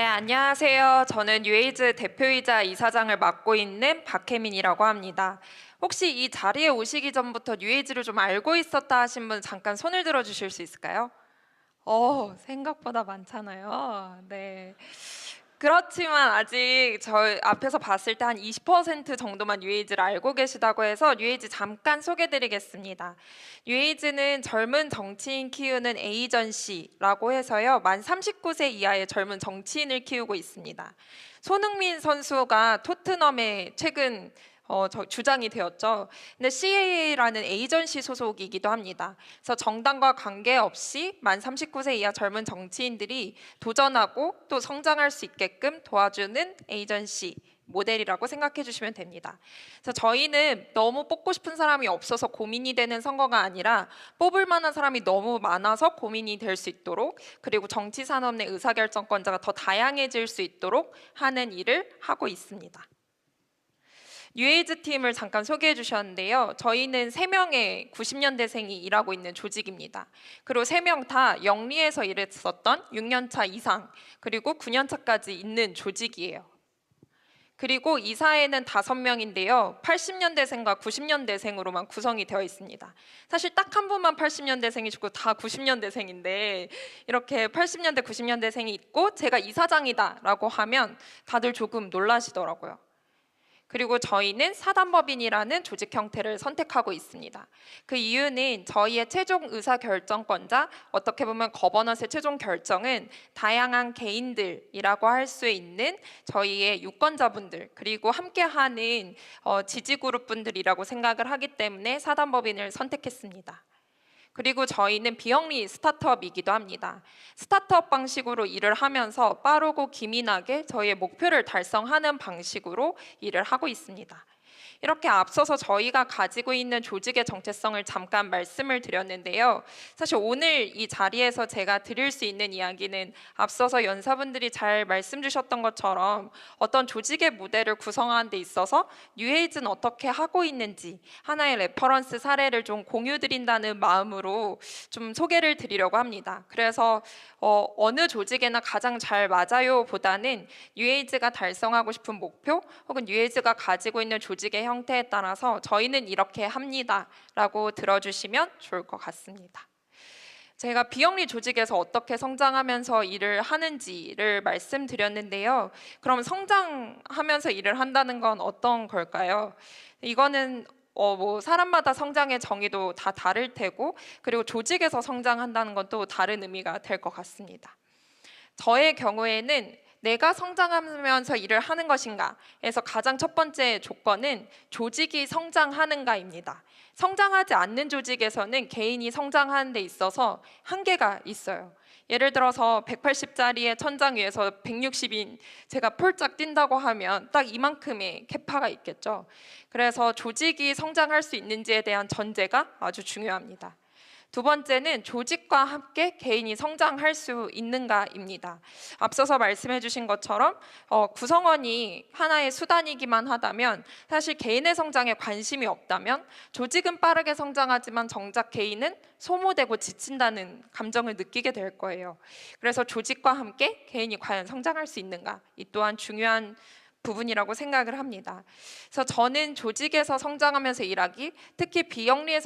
네, 안녕하세요. 저는 뉴에이즈 대표이자 이사장을 맡고 있는 박혜민이라고 합니다. 혹시 이 자리에 오시기 전부터 뉴에이즈를 좀 알고 있었다 하신 분 잠깐 손을 들어 주실 수 있을까요? 생각보다 많잖아요. 네. 그렇지만 아직 저 앞에서 봤을 때 한 20% 정도만 뉴에이즈를 알고 계시다고 해서 뉴에이즈 잠깐 소개드리겠습니다. 뉴에이즈는 젊은 정치인 키우는 에이전시라고 해서요. 만 39세 이하의 젊은 정치인을 키우고 있습니다. 손흥민 선수가 토트넘에 최근 주장이 되었죠. 근데 CAA라는 에이전시 소속이기도 합니다. 그래서 정당과 관계없이 만 39세 이하 젊은 정치인들이 도전하고 또 성장할 수 있게끔 도와주는 에이전시 모델이라고 생각해 주시면 됩니다. 그래서 저희는 너무 뽑고 싶은 사람이 없어서 고민이 되는 선거가 아니라 뽑을 만한 사람이 너무 많아서 고민이 될 수 있도록, 그리고 정치 산업 내 의사결정권자가 더 다양해질 수 있도록 하는 일을 하고 있습니다. 뉴에이즈 팀을 잠깐 소개해 주셨는데요. 저희는 3명의 90년대생이 일하고 있는 조직입니다. 그리고 3명 다 영리에서 일했었던 6년차 이상, 그리고 9년차까지 있는 조직이에요. 그리고 이사회는 5명인데요. 80년대생과 90년대생으로만 구성이 되어 있습니다. 사실 딱 한 분만 80년대생이시고 다 90년대생인데 이렇게 80년대, 90년대생이 있고 제가 이사장이다라고 하면 다들 조금 놀라시더라고요. 그리고 저희는 사단법인이라는 조직 형태를 선택하고 있습니다. 그 이유는 저희의 최종 의사결정권자, 어떻게 보면 거버넌스의 최종 결정은 다양한 개인들이라고 할 수 있는 저희의 유권자분들, 그리고 함께하는 지지그룹 분들이라고 생각을 하기 때문에 사단법인을 선택했습니다. 그리고 저희는 비영리 스타트업이기도 합니다. 스타트업 방식으로 일을 하면서 빠르고 기민하게 저희의 목표를 달성하는 방식으로 일을 하고 있습니다. 이렇게 앞서서 저희가 가지고 있는 조직의 정체성을 잠깐 말씀을 드렸는데요. 사실 오늘 이 자리에서 제가 드릴 수 있는 이야기는 앞서서 연사분들이 잘 말씀 주셨던 것처럼 어떤 조직의 모델을 구성하는 데 있어서 뉴에이즈는 어떻게 하고 있는지 하나의 레퍼런스 사례를 좀 공유 드린다는 마음으로 좀 소개를 드리려고 합니다. 그래서 어느 조직에나 가장 잘 맞아요 보다는 뉴에이즈가 달성하고 싶은 목표 혹은 뉴에이즈가 가지고 있는 조직의 형태에 따라서 저희는 이렇게 합니다 라고 들어주시면 좋을 것 같습니다. 제가 비영리 조직에서 어떻게 성장하면서 일을 하는지를 말씀드렸는데요. 그럼 성장하면서 일을 한다는 건 어떤 걸까요? 이거는 사람마다 성장의 정의도 다 다를 테고, 그리고 조직에서 성장한다는 건 또 다른 의미가 될 것 같습니다. 저의 경우에는 내가 성장하면서 일을 하는 것인가에서 가장 첫 번째 조건은 조직이 성장하는가입니다. 성장하지 않는 조직에서는 개인이 성장하는 데 있어서 한계가 있어요. 예를 들어서 180짜리의 천장 위에서 160인 제가 폴짝 뛴다고 하면 딱 이만큼의 캐파가 있겠죠. 그래서 조직이 성장할 수 있는지에 대한 전제가 아주 중요합니다. 두 번째는 조직과 함께 개인이 성장할 수 있는가입니다. 앞서서 말씀해 주신 것처럼 구성원이 하나의 수단이기만 하다면, 사실 개인의 성장에 관심이 없다면 조직은 빠르게 성장하지만 정작 개인은 소모되고 지친다는 감정을 느끼게 될 거예요. 그래서 조직과 함께 개인이 과연 성장할 수 있는가, 이 또한 중요한 부분이라고 생각을 합니다. 그래서 저는 조직에서 성장하면서 일하기, 특히 비영리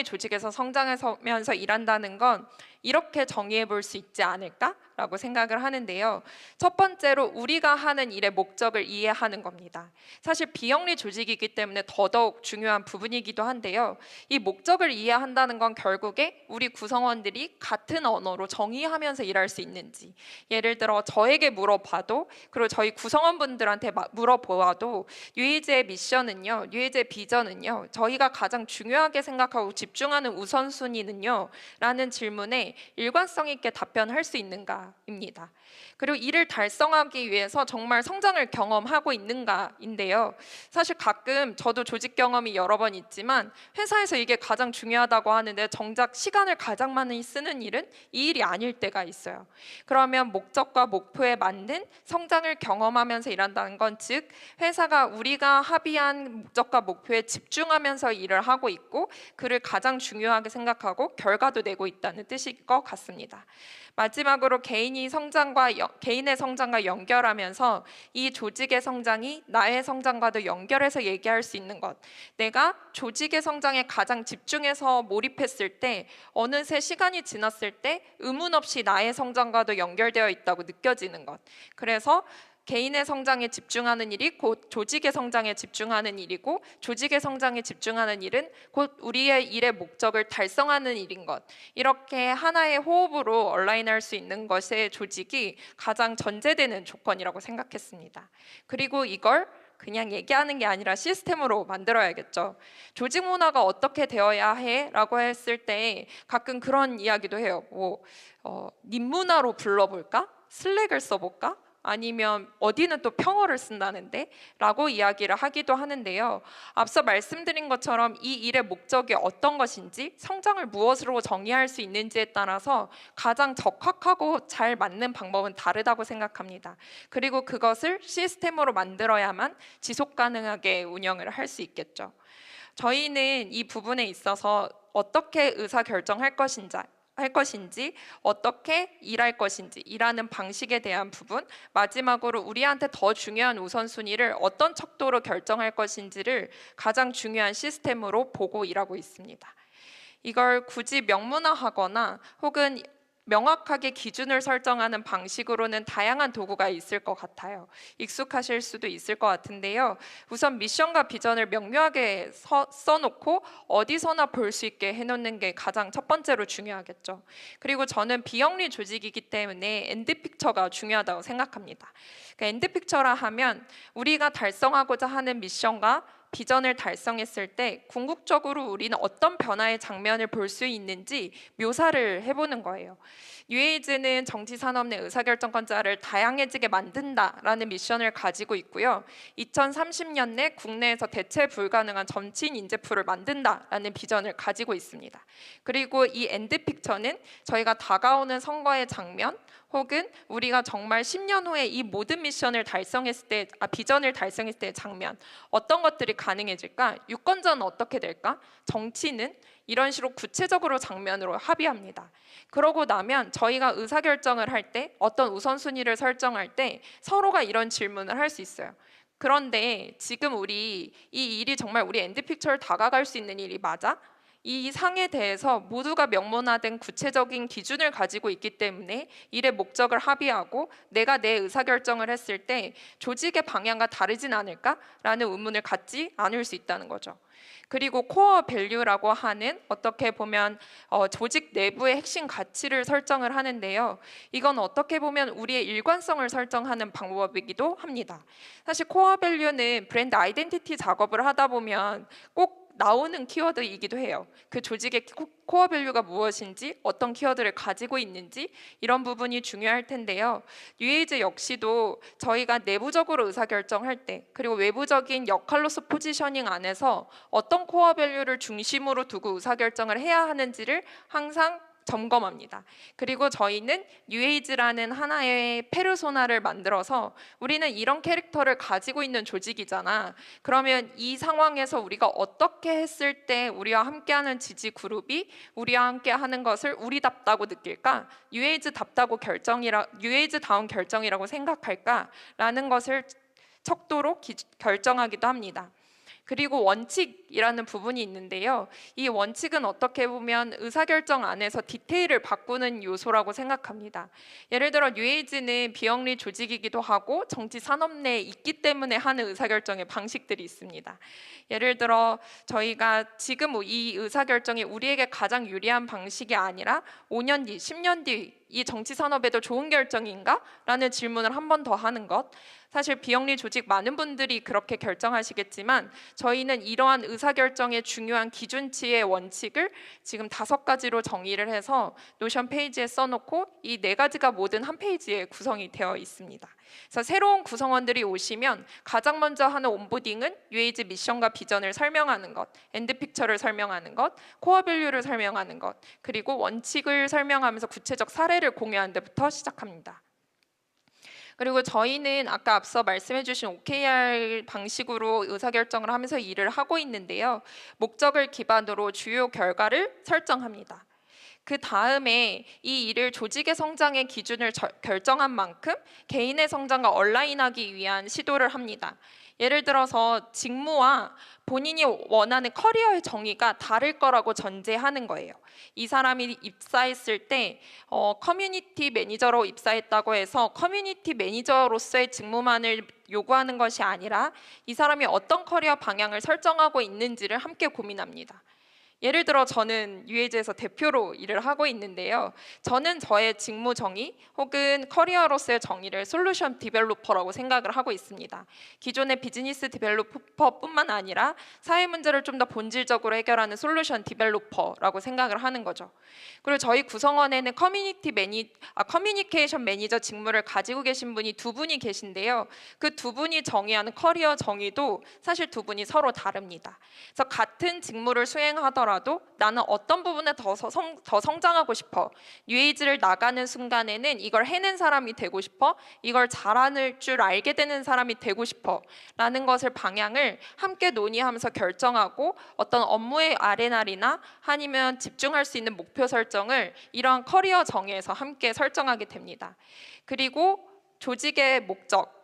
조직에서 성장하면서 일한다는 건 이렇게 정의해 볼 수 있지 않을까라고 생각을 하는데요. 첫 번째로 우리가 하는 일의 목적을 이해하는 겁니다. 사실 비영리 조직이기 때문에 더더욱 중요한 부분이기도 한데요. 이 목적을 이해한다는 건 결국에 우리 구성원들이 같은 언어로 정의하면서 일할 수 있는지, 예를 들어 저에게 물어봐도, 그리고 저희 구성원분들한테 물어보아도 뉴에이즈의 미션은요, 뉴에이즈의 비전은요, 저희가 가장 중요하게 생각하고 집중하는 우선순위는요 라는 질문에 일관성 있게 답변할 수 있는가입니다. 그리고 이를 달성하기 위해서 정말 성장을 경험하고 있는가인데요. 사실 가끔 저도 조직 경험이 여러 번 있지만 회사에서 이게 가장 중요하다고 하는데 정작 시간을 가장 많이 쓰는 일은 이 일이 아닐 때가 있어요. 그러면 목적과 목표에 맞는 성장을 경험하면서 일한다는 건, 즉 회사가 우리가 합의한 목적과 목표에 집중하면서 일을 하고 있고 그를 가장 중요하게 생각하고 결과도 내고 있다는 뜻일 것 같습니다. 마지막으로 개인의 성장과 연결하면서 이 조직의 성장이 나의 성장과도 연결해서 얘기할 수 있는 것. 내가 조직의 성장에 가장 집중해서 몰입했을 때 어느새 시간이 지났을 때 의문 없이 나의 성장과도 연결되어 있다고 느껴지는 것. 그래서 개인의 성장에 집중하는 일이 곧 조직의 성장에 집중하는 일이고, 조직의 성장에 집중하는 일은 곧 우리의 일의 목적을 달성하는 일인 것. 이렇게 하나의 호흡으로 얼라인할 수 있는 것의 조직이 가장 전제되는 조건이라고 생각했습니다. 그리고 이걸 그냥 얘기하는 게 아니라 시스템으로 만들어야겠죠. 조직 문화가 어떻게 되어야 해? 라고 했을 때 가끔 그런 이야기도 해요. 님 문화로 불러볼까? 슬랙을 써볼까? 아니면 어디는 또 평어를 쓴다는데? 라고 이야기를 하기도 하는데요. 앞서 말씀드린 것처럼 이 일의 목적이 어떤 것인지, 성장을 무엇으로 정의할 수 있는지에 따라서 가장 적합하고 잘 맞는 방법은 다르다고 생각합니다. 그리고 그것을 시스템으로 만들어야만 지속 가능하게 운영을 할 수 있겠죠. 저희는 이 부분에 있어서 어떻게 의사결정할 것인지, 어떻게 일할 것인지, 일하는 방식에 대한 부분, 마지막으로 우리한테 더 중요한 우선순위를 어떤 척도로 결정할 것인지를 가장 중요한 시스템으로 보고 일하고 있습니다. 이걸 굳이 명문화하거나 혹은 명확하게 기준을 설정하는 방식으로는 다양한 도구가 있을 것 같아요. 익숙하실 수도 있을 것 같은데요. 우선 미션과 비전을 명료하게 써놓고 어디서나 볼 수 있게 해놓는 게 가장 첫 번째로 중요하겠죠. 그리고 저는 비영리 조직이기 때문에 엔드픽처가 중요하다고 생각합니다. 그러니까 엔드픽처라 하면 우리가 달성하고자 하는 미션과 비전을 달성했을 때 궁극적으로 우리는 어떤 변화의 장면을 볼 수 있는지 묘사를 해보는 거예요. 뉴에이즈는 정치산업 내 의사결정권자를 다양해지게 만든다라는 미션을 가지고 있고요. 2030년 내 국내에서 대체 불가능한 정치인 인재풀을 만든다라는 비전을 가지고 있습니다. 그리고 이 엔드픽처는 저희가 다가오는 선거의 장면, 혹은 우리가 정말 10년 후에 이 모든 미션을 비전을 달성했을 때의 장면, 어떤 것들이 가능해질까? 유권자는 어떻게 될까? 정치는 이런 식으로 구체적으로 장면으로 합의합니다. 그러고 나면 저희가 의사결정을 할 때, 어떤 우선순위를 설정할 때 서로가 이런 질문을 할 수 있어요. 그런데 지금 이 일이 정말 우리 엔드픽처를 다가갈 수 있는 일이 맞아? 이 상에 대해서 모두가 명문화된 구체적인 기준을 가지고 있기 때문에 일의 목적을 합의하고 내가 내 의사결정을 했을 때 조직의 방향과 다르진 않을까라는 의문을 갖지 않을 수 있다는 거죠. 그리고 코어 밸류라고 하는 어떻게 보면 조직 내부의 핵심 가치를 설정을 하는데요. 이건 어떻게 보면 우리의 일관성을 설정하는 방법이기도 합니다. 사실 코어 밸류는 브랜드 아이덴티티 작업을 하다 보면 꼭 나오는 키워드이기도 해요. 그 조직의 코어 밸류가 무엇인지, 어떤 키워드를 가지고 있는지 이런 부분이 중요할 텐데요. 뉴에이즈 역시도 저희가 내부적으로 의사결정할 때, 그리고 외부적인 역할로서 포지셔닝 안에서 어떤 코어 밸류를 중심으로 두고 의사결정을 해야 하는지를 항상 점검합니다. 그리고 저희는 뉴에이즈라는 하나의 페르소나를 만들어서 우리는 이런 캐릭터를 가지고 있는 조직이잖아. 그러면 이 상황에서 우리가 어떻게 했을 때 우리와 함께하는 지지 그룹이 우리와 함께하는 것을 우리답다고 느낄까? 뉴에이즈다운 결정이라고 생각할까라는 것을 척도로 결정하기도 합니다. 그리고 원칙이라는 부분이 있는데요. 이 원칙은 어떻게 보면 의사결정 안에서 디테일을 바꾸는 요소라고 생각합니다. 예를 들어 뉴에이즈는 비영리 조직이기도 하고 정치 산업 내에 있기 때문에 하는 의사결정의 방식들이 있습니다. 예를 들어 저희가 지금 이 의사결정이 우리에게 가장 유리한 방식이 아니라 5년 뒤, 10년 뒤 이 정치 산업에도 좋은 결정인가? 라는 질문을 한 번 더 하는 것. 사실 비영리 조직 많은 분들이 그렇게 결정하시겠지만 저희는 이러한 의사결정의 중요한 기준치의 원칙을 지금 5가지로 정의를 해서 노션 페이지에 써놓고 이 4가지가 모든 한 페이지에 구성이 되어 있습니다. 그래서 새로운 구성원들이 오시면 가장 먼저 하는 온보딩은 뉴에이즈 미션과 비전을 설명하는 것, 엔드픽처를 설명하는 것, 코어 밸류를 설명하는 것, 그리고 원칙을 설명하면서 구체적 사례를 공유하는 데부터 시작합니다. 그리고 저희는 아까 앞서 말씀해 주신 OKR 방식으로 의사결정을 하면서 일을 하고 있는데요. 목적을 기반으로 주요 결과를 설정합니다. 그 다음에 이 일을 조직의 성장의 기준을 결정한 만큼 개인의 성장과 얼라인하기 위한 시도를 합니다. 예를 들어서 직무와 본인이 원하는 커리어의 정의가 다를 거라고 전제하는 거예요. 이 사람이 입사했을 때 커뮤니티 매니저로 입사했다고 해서 커뮤니티 매니저로서의 직무만을 요구하는 것이 아니라 이 사람이 어떤 커리어 방향을 설정하고 있는지를 함께 고민합니다. 예를 들어 저는 UAG에서 대표로 일을 하고 있는데요. 저는 저의 직무 정의 혹은 커리어로서의 정의를 솔루션 디벨로퍼라고 생각을 하고 있습니다. 기존의 비즈니스 디벨로퍼뿐만 아니라 사회 문제를 좀 더 본질적으로 해결하는 솔루션 디벨로퍼라고 생각을 하는 거죠. 그리고 저희 구성원에는 커뮤니케이션 매니저 직무를 가지고 계신 분이 두 분이 계신데요. 그 두 분이 정의하는 커리어 정의도 사실 두 분이 서로 다릅니다. 그래서 같은 직무를 수행하더라도 나는 어떤 부분에 더 성장하고 싶어. UAG를 나가는 순간에는 이걸 해낸 사람이 되고 싶어. 이걸 잘하는 줄 알게 되는 사람이 되고 싶어. 라는 것을 방향을 함께 논의하면서 결정하고 어떤 업무의 R&R이나 아니면 집중할 수 있는 목표 설정을 이러한 커리어 정의에서 함께 설정하게 됩니다. 그리고 조직의 목적,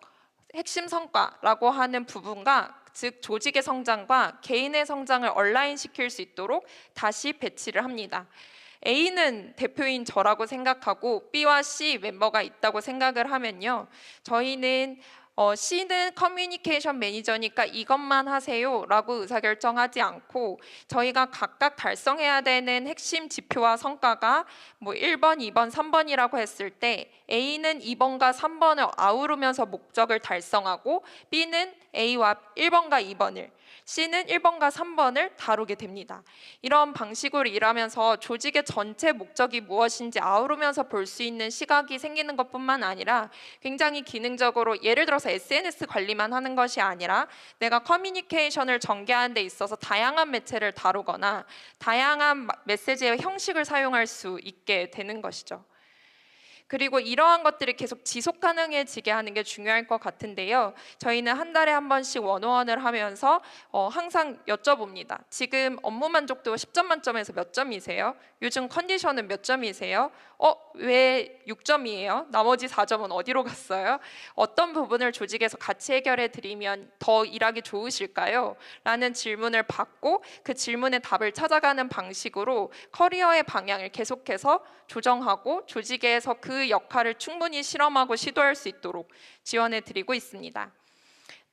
핵심 성과라고 하는 부분과 즉 조직의 성장과 개인의 성장을 얼라인 시킬 수 있도록 다시 배치를 합니다. A는 대표인 저라고 생각하고 B와 C 멤버가 있다고 생각을 하면요. 저희는 C는 커뮤니케이션 매니저니까 이것만 하세요 라고 의사결정하지 않고 저희가 각각 달성해야 되는 핵심 지표와 성과가 뭐 1번, 2번, 3번이라고 했을 때 A는 2번과 3번을 아우르면서 목적을 달성하고 B는 A와 1번과 2번을 C는 1번과 3번을 다루게 됩니다. 이런 방식으로 일하면서 조직의 전체 목적이 무엇인지 아우르면서 볼 수 있는 시각이 생기는 것뿐만 아니라 굉장히 기능적으로 예를 들어서 SNS 관리만 하는 것이 아니라 내가 커뮤니케이션을 전개하는 데 있어서 다양한 매체를 다루거나 다양한 메시지의 형식을 사용할 수 있게 되는 것이죠. 그리고 이러한 것들이 계속 지속 가능해지게 하는 게 중요할 것 같은데요. 저희는 한 달에 한 번씩 원어원을 하면서 항상 여쭤봅니다. 지금 업무 만족도 10점 만점에서 몇 점이세요? 요즘 컨디션은 몇 점이세요? 왜 6점이에요? 나머지 4점은 어디로 갔어요? 어떤 부분을 조직에서 같이 해결해 드리면 더 일하기 좋으실까요? 라는 질문을 받고 그 질문의 답을 찾아가는 방식으로 커리어의 방향을 계속해서 조정하고 조직에서 그 역할을 충분히 실험하고 시도할 수 있도록 지원해 드리고 있습니다.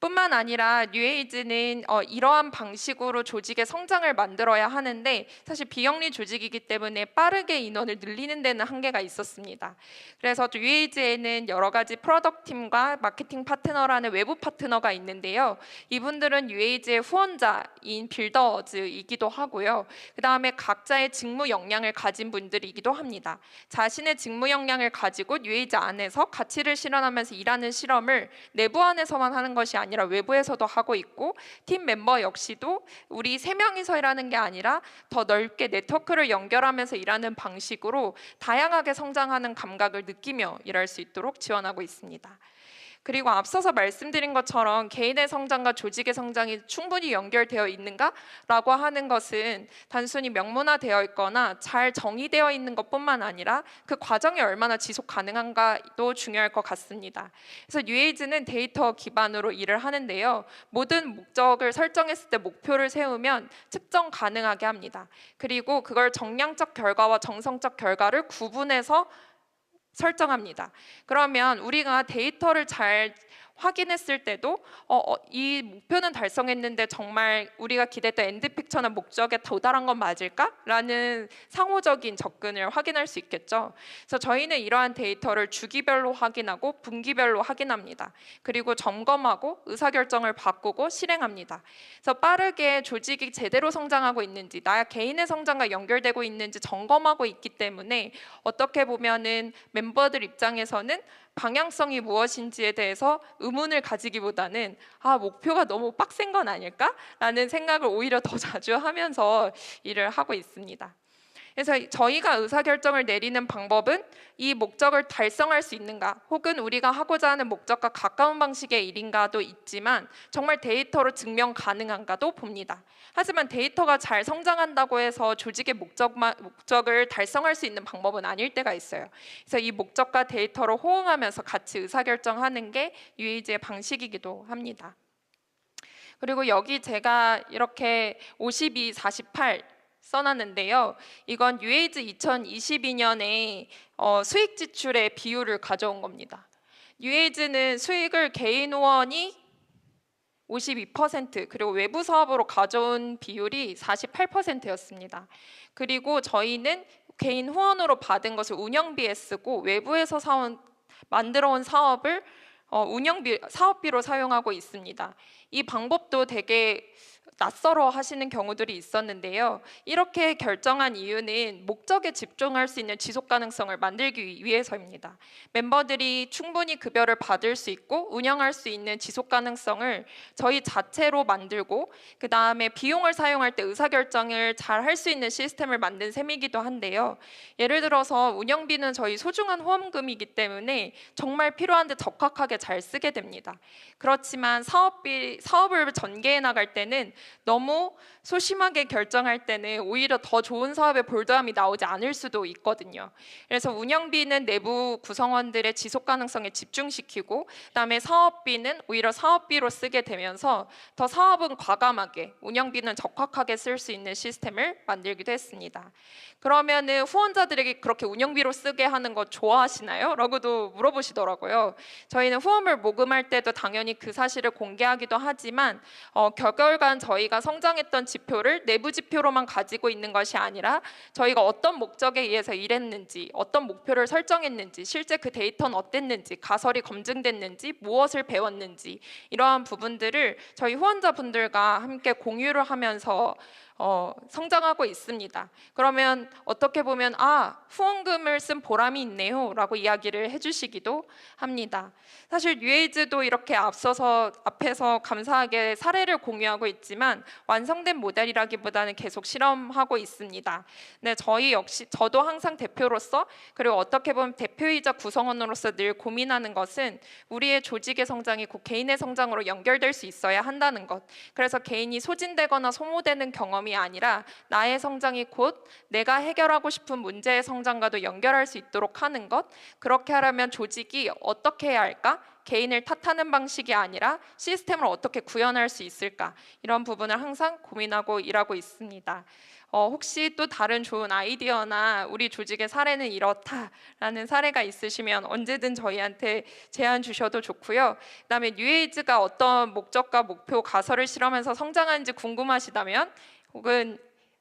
뿐만 아니라 뉴에이즈는 이러한 방식으로 조직의 성장을 만들어야 하는데 사실 비영리 조직이기 때문에 빠르게 인원을 늘리는 데는 한계가 있었습니다. 그래서 뉴에이즈에는 여러 가지 프로덕트 팀과 마케팅 파트너라는 외부 파트너가 있는데요. 이분들은 뉴에이즈의 후원자인 빌더즈이기도 하고요. 그 다음에 각자의 직무 역량을 가진 분들이기도 합니다. 자신의 직무 역량을 가지고 뉴에이즈 안에서 가치를 실현하면서 일하는 실험을 내부 안에서만 하는 것이 아니라 외부에서도 하고 있고 팀 멤버 역시도 우리 3명이서 일하는 게 아니라 더 넓게 네트워크를 연결하면서 일하는 방식으로 다양하게 성장하는 감각을 느끼며 일할 수 있도록 지원하고 있습니다. 그리고 앞서서 말씀드린 것처럼 개인의 성장과 조직의 성장이 충분히 연결되어 있는가라고 하는 것은 단순히 명문화되어 있거나 잘 정의되어 있는 것뿐만 아니라 그 과정이 얼마나 지속 가능한가도 중요할 것 같습니다. 그래서 뉴에이즈는 데이터 기반으로 일을 하는데요. 모든 목적을 설정했을 때 목표를 세우면 측정 가능하게 합니다. 그리고 그걸 정량적 결과와 정성적 결과를 구분해서 설정합니다. 그러면 우리가 데이터를 잘 확인했을 때도 이 목표는 달성했는데 정말 우리가 기대했던 엔드픽처나 목적에 도달한 건 맞을까? 라는 상호적인 접근을 확인할 수 있겠죠. 그래서 저희는 이러한 데이터를 주기별로 확인하고 분기별로 확인합니다. 그리고 점검하고 의사결정을 바꾸고 실행합니다. 그래서 빠르게 조직이 제대로 성장하고 있는지 나 개인의 성장과 연결되고 있는지 점검하고 있기 때문에 어떻게 보면은 멤버들 입장에서는 방향성이 무엇인지에 대해서 의문을 가지기보다는 목표가 너무 빡센 건 아닐까? 라는 생각을 오히려 더 자주 하면서 일을 하고 있습니다. 그래서 저희가 의사결정을 내리는 방법은 이 목적을 달성할 수 있는가, 혹은 우리가 하고자 하는 목적과 가까운 방식의 일인가도 있지만 정말 데이터로 증명 가능한가도 봅니다. 하지만 데이터가 잘 성장한다고 해서 조직의 목적을 달성할 수 있는 방법은 아닐 때가 있어요. 그래서 이 목적과 데이터로 호응하면서 같이 의사결정하는 게 뉴에이지의 방식이기도 합니다. 그리고 여기 제가 이렇게 52, 48 써놨는데요. 이건 뉴에이즈 2022년에 수익 지출의 비율을 가져온 겁니다. 뉴에이즈는 수익을 개인 후원이 52%, 그리고 외부 사업으로 가져온 비율이 48%였습니다. 그리고 저희는 개인 후원으로 받은 것을 운영비에 쓰고 외부에서 만들어온 사업을 사업비로 사용하고 있습니다. 이 방법도 되게 낯설어 하시는 경우들이 있었는데요. 이렇게 결정한 이유는 목적에 집중할 수 있는 지속 가능성을 만들기 위해서입니다. 멤버들이 충분히 급여를 받을 수 있고 운영할 수 있는 지속 가능성을 저희 자체로 만들고, 그 다음에 비용을 사용할 때 의사결정을 잘 할 수 있는 시스템을 만든 셈이기도 한데요. 예를 들어서 운영비는 저희 소중한 후원금이기 때문에 정말 필요한데 적합하게 잘 쓰게 됩니다. 그렇지만 사업을 전개해 나갈 때는 너무 소심하게 결정할 때는 오히려 더 좋은 사업의 볼드함이 나오지 않을 수도 있거든요. 그래서 운영비는 내부 구성원들의 지속 가능성에 집중시키고, 그다음에 사업비는 오히려 사업비로 쓰게 되면서 더 사업은 과감하게, 운영비는 적확하게 쓸 수 있는 시스템을 만들기도 했습니다. 그러면은 후원자들에게 그렇게 운영비로 쓰게 하는 거 좋아하시나요? 라고도 물어보시더라고요. 저희는 후원을 모금할 때도 당연히 그 사실을 공개하기도 하지만 격여간 저희가 성장했던 지표를 내부 지표로만 가지고 있는 것이 아니라 저희가 어떤 목적에 의해서 일했는지, 어떤 목표를 설정했는지, 실제 그 데이터는 어땠는지, 가설이 검증됐는지, 무엇을 배웠는지, 이러한 부분들을 저희 후원자분들과 함께 공유를 하면서 성장하고 있습니다. 그러면 어떻게 보면 후원금을 쓴 보람이 있네요 라고 이야기를 해주시기도 합니다. 사실 뉴에이즈도 이렇게 앞에서 감사하게 사례를 공유하고 있지만 완성된 모델이라기보다는 계속 실험하고 있습니다. 네, 저도 항상 대표로서, 그리고 어떻게 보면 대표이자 구성원으로서 늘 고민하는 것은 우리의 조직의 성장이 곧 개인의 성장으로 연결될 수 있어야 한다는 것. 그래서 개인이 소진되거나 소모되는 경험이 아니라 나의 성장이 곧 내가 해결하고 싶은 문제의 성장과도 연결할 수 있도록 하는 것. 그렇게 하려면 조직이 어떻게 해야 할까? 개인을 탓하는 방식이 아니라 시스템을 어떻게 구현할 수 있을까? 이런 부분을 항상 고민하고 일하고 있습니다. 혹시 또 다른 좋은 아이디어나 우리 조직의 사례는 이렇다라는 사례가 있으시면 언제든 저희한테 제안 주셔도 좋고요. 그다음에 뉴에이즈가 어떤 목적과 목표, 가설을 실험해서 성장하는지 궁금하시다면, 혹은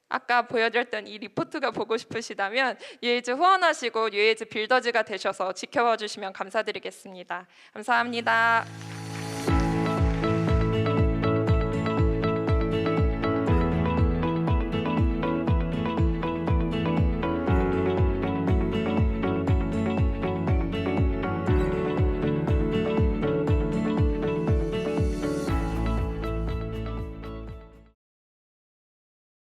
아까 보여드렸던 이 리포트가 보고 싶으시다면 뉴에이즈 후원하시고 뉴에이즈 빌더즈가 되셔서 지켜봐 주시면 감사드리겠습니다. 감사합니다.